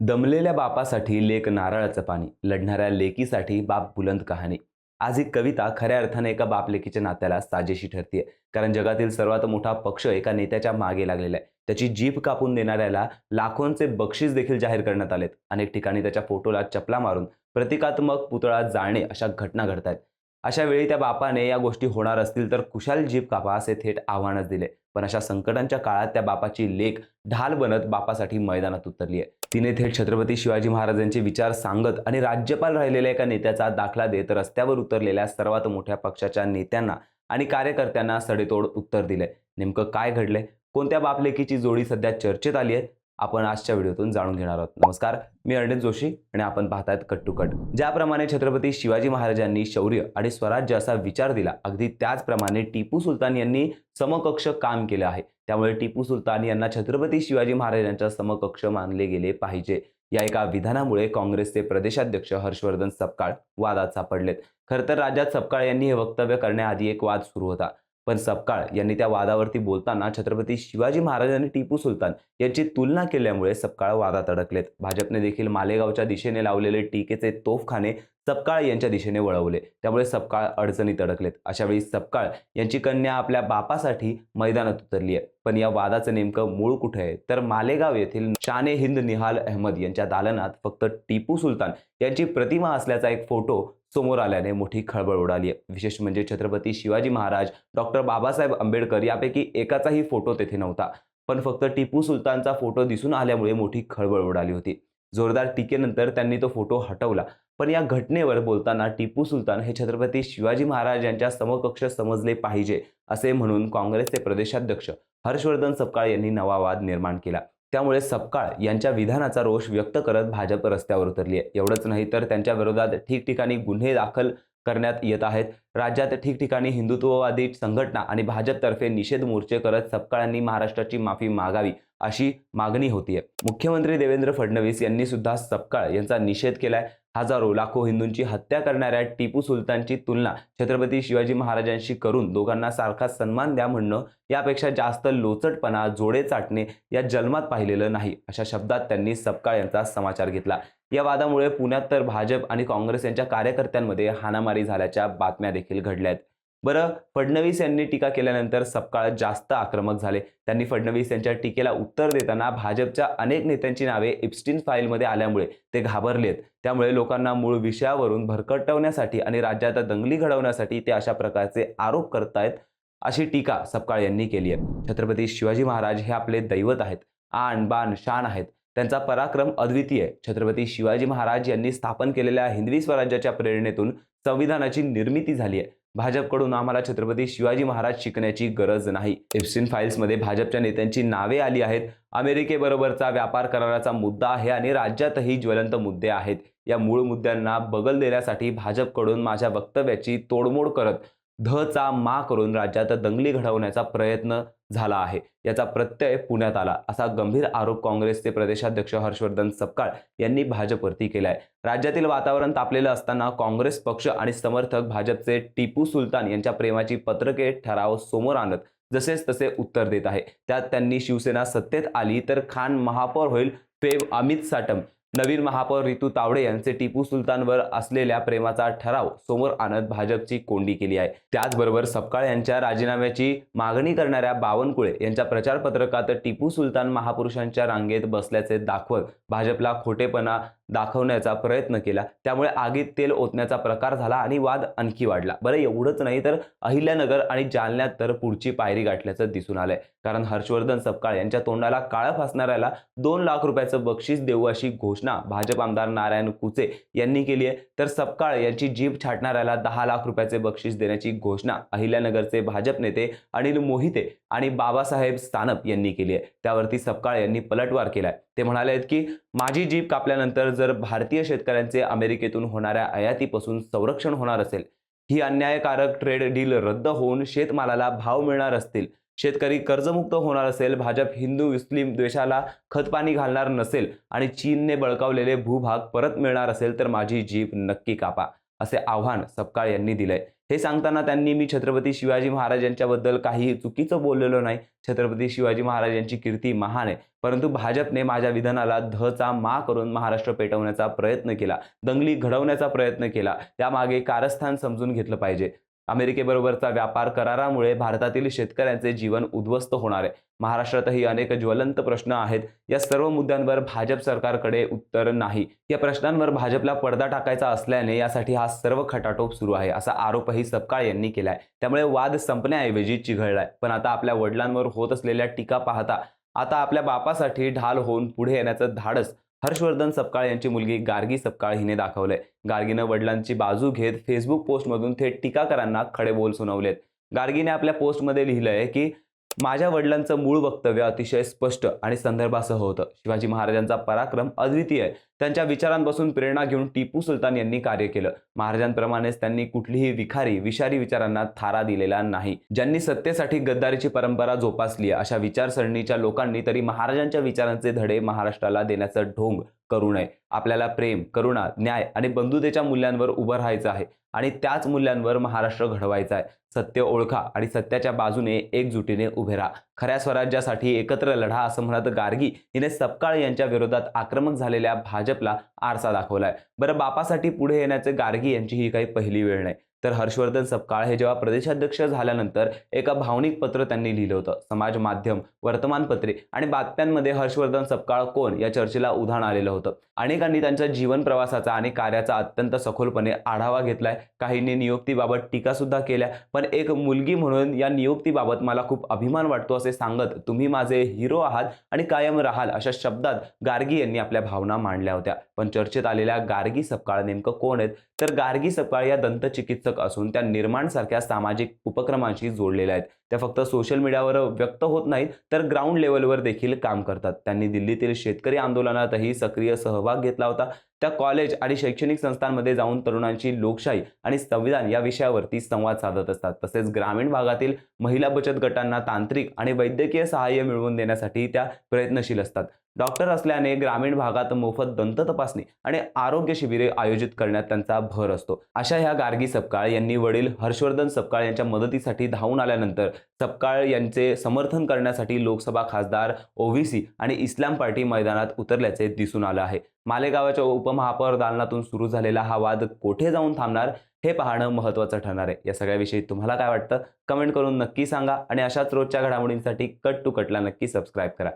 दमलेल्या बापासाठी लेक नारळाचं पाणी, लढणाऱ्या लेकीसाठी बाप बुलंद कहाणी. आज ही कविता खऱ्या अर्थाने एका बाप लेकीच्या नात्याला साजेशी ठरते. कारण जगातील सर्वात मोठा पक्ष एका नेत्याच्या मागे लागलेला आहे. त्याची जीभ कापून देणाऱ्याला लाखोंचे बक्षीस देखील जाहीर करण्यात आलेत. अनेक ठिकाणी त्याच्या फोटोला चपला मारून प्रतिकात्मक पुतळा जाळणे अशा घटना घडत आहेत. अशा वेळी त्या बापाने या गोष्टी होणार असतील तर कुशाल जीभ कापा असे थेट आव्हानच दिले. पण अशा संकटांच्या काळात त्या बापाची लेक ढाल बनत बापासाठी मैदानात उतरली आहे. तिने थेट छत्रपती शिवाजी महाराजांचे विचार सांगत आणि राज्यपाल राहिलेल्या एका नेत्याचा दाखला देत रस्त्यावर उतरलेल्या सर्वात मोठ्या पक्षाच्या नेत्यांना आणि कार्यकर्त्यांना सडेतोड उत्तर दिले. नेमकं काय घडलंय, कोणत्या बापलेकीची जोडी सध्या चर्चेत आली आहे, आपण आजच्या व्हिडिओतून जाणून घेणार आहोत. नमस्कार, मी अर्णित जोशी आणि आपण पाहतायत कट टू कट. ज्याप्रमाणे छत्रपती शिवाजी महाराजांनी शौर्य आणि स्वराज्य असा विचार दिला, अगदी त्याचप्रमाणे टिपू सुलतान यांनी समकक्ष काम केलं आहे. त्यामुळे टिपू सुलतान यांना छत्रपती शिवाजी महाराजांच्या समकक्ष मानले गेले पाहिजे. या एका विधानामुळे काँग्रेसचे प्रदेशाध्यक्ष हर्षवर्धन सपकाळ वादात सापडलेत. खरं तर राज्यात सपकाळ यांनी हे वक्तव्य करण्याआधी एक वाद सुरू होता. पण सपकाळ यांनी त्या वादावरती बोलताना छत्रपती शिवाजी महाराज आणि टिपू सुलतान यांची तुलना केल्यामुळे सपकाळ वादात अडकलेत. भाजपने देखील मालेगावच्या दिशेने लावलेले टीकेचे तोफखाने सपकाळ यांच्या दिशेने वळवले. त्यामुळे सपकाळ अडचणीत अडकलेत. अशा वेळी सपकाळ यांची कन्या आपल्या बापासाठी मैदानात उतरली आहे. पण या वादाचं नेमकं मूळ कुठे आहे, तर मालेगाव येथील शान ए हिंद निहाल अहमद यांच्या दालनात फक्त टिपू सुलतान यांची प्रतिमा असल्याचा एक फोटो समोर आल्याने मोठी खळबळ उडाली आहे. विशेष म्हणजे छत्रपती शिवाजी महाराज, डॉक्टर बाबासाहेब आंबेडकर यापैकी एकाचाही फोटो तेथे नव्हता. पण फक्त टिपू सुलतानचा फोटो दिसून आल्यामुळे मोठी खळबळ उडाली होती. जोरदार टीकेनंतर त्यांनी तो फोटो हटवला. पण या घटनेवर बोलताना टिपू सुलतान हे छत्रपती शिवाजी महाराज यांच्या समकक्ष समजले पाहिजे असे म्हणून काँग्रेसचे प्रदेशाध्यक्ष हर्षवर्धन सपकाळ यांनी नवा वाद निर्माण केला. त्यामुळे सपकाळ यांच्या विधानाचा रोष व्यक्त करत भाजप रस्त्यावर उतरली आहे. एवढंच नाही तर त्यांच्या विरोधात ठिकठिकाणी गुन्हे दाखल करण्यात येत आहेत. राज्यात ठिकठिकाणी हिंदुत्ववादी संघटना आणि भाजपतर्फे निषेध मोर्चे करत सपकाळांनी महाराष्ट्राची माफी मागावी अशी मागणी होतीये. मुख्यमंत्री देवेंद्र फडणवीस यांनी सुद्धा सपकाळ यांचा निषेध केलाय. हजारो लाखो हिंदूंची हत्या करणाऱ्या टिपू सुलतानची तुलना छत्रपती शिवाजी महाराजांशी करून दोघांना सारखा सन्मान द्या म्हणणं यापेक्षा जास्त लोचटपणा, जोडे चाटणे या जन्मात पाहिलेलं नाही, अशा शब्दात त्यांनी सपकाळ यांचा समाचार घेतला. या वादामुळे पुण्यात तर भाजप आणि काँग्रेस यांच्या कार्यकर्त्यांमध्ये हाणामारी झाल्याच्या बातम्या देखील घडल्या आहेत. बरं, फडणवीस यांनी टीका केल्यानंतर सपकाळ जास्त आक्रमक झाले. त्यांनी फडणवीस यांच्या टीकेला उत्तर देताना भाजपच्या अनेक नेत्यांची नावे एप्स्टीन फाईलमध्ये आल्यामुळे ते घाबरलेत. त्यामुळे लोकांना मूळ विषयावरून भरकटवण्यासाठी आणि राज्यात दंगली घडवण्यासाठी ते अशा प्रकारचे आरोप करतायत, अशी टीका सपकाळ यांनी केली आहे. छत्रपती शिवाजी महाराज हे आपले दैवत आहेत, आन बान शान आहेत. त्यांचा पराक्रम अद्वितीय आहे. छत्रपती शिवाजी महाराज यांनी स्थापन केलेल्या हिंदवी स्वराज्याच्या प्रेरणेतून संविधानाची निर्मिती झाली आहे. भाजपकडून आम्हाला छत्रपती शिवाजी महाराज शिकण्याची गरज नाही. एप्स्टीन फाईल्समध्ये भाजपच्या नेत्यांची नावे आली आहेत. अमेरिकेबरोबरचा व्यापार कराराचा मुद्दा आहे आणि राज्यातही ज्वलंत मुद्दे आहेत. या मूळ मुद्द्यांना बगल देण्यासाठी भाजपकडून माझ्या वक्तव्याची तोडमोड करत चा मा करून राज्यात दंगली घडवण्याचा प्रयत्न झाला आहे, याचा प्रत्यय पुण्यात आला, असा गंभीर आरोप काँग्रेसचे प्रदेशाध्यक्ष हर्षवर्धन सपकाळ यांनी भाजपवरती केलाय. राज्यातील वातावरण तापलेलं असताना काँग्रेस पक्ष आणि समर्थक भाजपचे टिपू सुलतान यांच्या प्रेमाची पत्रके ठराव समोर आणत जसेच तसे उत्तर देत आहे. त्यात त्यांनी शिवसेना सत्तेत आली तर खान महापौर होईल, फेब अमित साटम, नवीन महापौर रितू तावडे यांचे टिपू सुलतानवर असलेल्या प्रेमाचा ठराव समोर आणत भाजपची कोंडी केली आहे. त्याचबरोबर सपकाळ यांच्या राजीनाम्याची मागणी करणाऱ्या बावनकुळे यांच्या प्रचार पत्रकात टिपू सुलतान महापुरुषांच्या रांगेत बसल्याचे दाखवत भाजपला खोटेपणा दाखवण्याचा प्रयत्न केला. त्यामुळे आगीत तेल ओतण्याचा प्रकार झाला आणि वाद आणखी वाढला. बरं, एवढंच नाही तर अहिल्यानगर आणि जालन्यात तर पुढची पायरी गाठल्याचं दिसून आलंय. कारण हर्षवर्धन सपकाळ यांच्या तोंडाला काळं फासणाऱ्याला 2 लाख रुपयाचं बक्षीस देऊ अशी घोषणा भाजप आमदार नारायण कुचे यांनी केली आहे. तर सपकाळ यांची जीभ छाटणाऱ्याला 10 लाख रुपयाचे बक्षीस देण्याची घोषणा अहिल्यानगरचे भाजप नेते अनिल मोहिते आणि बाबासाहेब सानप यांनी केली आहे. त्यावरती सपकाळ यांनी पलटवार केलाय. ते म्हणाले की माझी जीभ कापल्यानंतर जर भारतीय शेतकऱ्यांचे अमेरिकेतून होणाऱ्या आयातीपासून संरक्षण होणार असेल, ही अन्यायकारक ट्रेड डील रद्द होऊन शेतमालाला भाव मिळणार असतील, शेतकरी कर्जमुक्त होणार असेल, भाजप हिंदू मुस्लिम द्वेषाला खतपाणी घालणार नसेल आणि चीनने बळकावलेले भूभाग परत मिळणार असेल तर माझी जीभ नक्की कापा. असे आव्हान सपकाळ यांनी दिलंय. हे सांगताना त्यांनी मी छत्रपती शिवाजी महाराज यांच्याबद्दल काही चुकीचं बोललेलो नाही. छत्रपती शिवाजी महाराज यांची कीर्ती महान आहे. परंतु भाजपने माझ्या विधानाला धचा मा करून महाराष्ट्र पेटवण्याचा प्रयत्न केला, दंगली घडवण्याचा प्रयत्न केला. त्यामागे कारस्थान समजून घेतलं पाहिजे. अमेरिकेबरोबरचा व्यापार करारामुळे भारतातील शेतकऱ्यांचे जीवन उद्ध्वस्त होणार आहे. महाराष्ट्रातही अनेक ज्वलंत प्रश्न आहेत. या सर्व मुद्द्यांवर भाजप सरकारकडे उत्तर नाही. या प्रश्नांवर भाजपला पडदा टाकायचा असल्याने यासाठी हा सर्व खटाटोप सुरू आहे, असा आरोपही सपकाळ यांनी केलाय. त्यामुळे वाद संपण्याऐवजी चिघळलाय. पण आता आपल्या वडिलांवर होत असलेल्या टीका पाहता आता आपल्या बापासाठी ढाल होऊन पुढे येण्याचं धाडस हर्षवर्धन सपकाळ यांची मुलगी गार्गी सपकाळ हिने दाखवलंय. गार्गीनं वडिलांची बाजू घेत फेसबुक पोस्टमधून थेट टीकाकारांना खडे बोल सुनावलेत. गार्गीने आपल्या पोस्टमध्ये लिहिलंय की माझ्या वडिलांचं मूळ वक्तव्य अतिशय स्पष्ट आणि संदर्भासह होतं. शिवाजी महाराजांचा पराक्रम अद्वितीय आहे. त्यांच्या विचारांपासून प्रेरणा घेऊन टिपू सुलतान यांनी कार्य केलं. महाराजांप्रमाणेच त्यांनी कुठलीही विषारी विचारांना थारा दिलेला नाही. ज्यांनी सत्तेसाठी गद्दारीची परंपरा जोपासली अशा विचारसरणीच्या लोकांनी तरी महाराजांच्या विचारांचे धडे महाराष्ट्राला देण्याचं ढोंग करू नये. आपल्याला प्रेम, करुणा, न्याय आणि बंधुतेच्या मूल्यांवर उभं राहायचं आहे आणि त्याच मूल्यांवर महाराष्ट्र घडवायचा आहे. सत्य ओळखा आणि सत्याच्या बाजूने एकजुटीने उभे राहा. खऱ्या स्वराज्यासाठी एकत्र लढा, असं म्हणत गार्गी हिने सपकाळ यांच्या विरोधात आक्रमक झालेल्या भाजपला आरसा दाखवलाय. बरं, बापासाठी पुढे येण्याचे गार्गी यांची ही काही पहिली वेळ नाही. तर हर्षवर्धन सपकाळ हे जेव्हा प्रदेशाध्यक्ष झाल्यानंतर एका भावनिक पत्र त्यांनी लिहिलं होतं. समाज माध्यम, वर्तमानपत्रे आणि बातम्यांमध्ये हर्षवर्धन सपकाळ कोण या चर्चेला उधाण आलेलं होतं. अनेकांनी त्यांच्या जीवन प्रवासाचा आणि कार्याचा अत्यंत सखोलपणे आढावा घेतलाय. काहींनी नियुक्तीबाबत टीका सुद्धा केल्या. पण एक मुलगी म्हणून या नियुक्तीबाबत मला खूप अभिमान वाटतो असे सांगत तुम्ही माझे हिरो आहात आणि कायम राहाल अशा शब्दात गार्गी यांनी आपल्या भावना मांडल्या होत्या. पण चर्चेत आलेल्या गार्गी सपकाळ नेमकं कोण आहेत? तर गार्गी सपकाळ या दंतचिकित्सक असून त्या निर्माणसारख्या सामाजिक उपक्रमांशी जोडलेल्या आहेत. त्या फक्त सोशल मीडियावर व्यक्त होत नाहीत, तर ग्राउंड लेवलवर देखील काम करतात. त्यांनी दिल्लीतील शेतकरी आंदोलनातही सक्रिय सहभाग घेतला होता. त्या कॉलेज आणि शैक्षणिक संस्थांमध्ये जाऊन तरुणांची लोकशाही आणि संविधान या विषयावरती संवाद साधत असतात. तसेच ग्रामीण भागातील महिला बचत गटांना तांत्रिक आणि वैद्यकीय सहाय्य मिळवून देण्यासाठी त्या प्रयत्नशील असतात. डॉक्टर असल्याने ग्रामीण भागात मोफत दंत तपासणी आणि आरोग्य शिबिरे आयोजित करण्यात त्यांचा भर असतो. अशा ह्या गार्गी सपकाळ यांनी वडील हर्षवर्धन सपकाळ यांच्या मदतीसाठी धावून आल्यानंतर सपकाळ यांचे समर्थन करण्यासाठी लोकसभा खासदार, ओबीसी आणि इस्लाम पार्टी मैदानात उतरल्याचे दिसून आलं आहे. मालेगावच्या उपमहापौर दालनातून सुरू झालेला हा वाद कोठे जाऊन थांबणार हे पाहणं महत्त्वाचं ठरणार आहे. या सगळ्याविषयी तुम्हाला काय वाटतं? कमेंट करून नक्की सांगा आणि अशाच रोजच्या घडामोडींसाठी कट टू कटला नक्की सबस्क्राईब करा.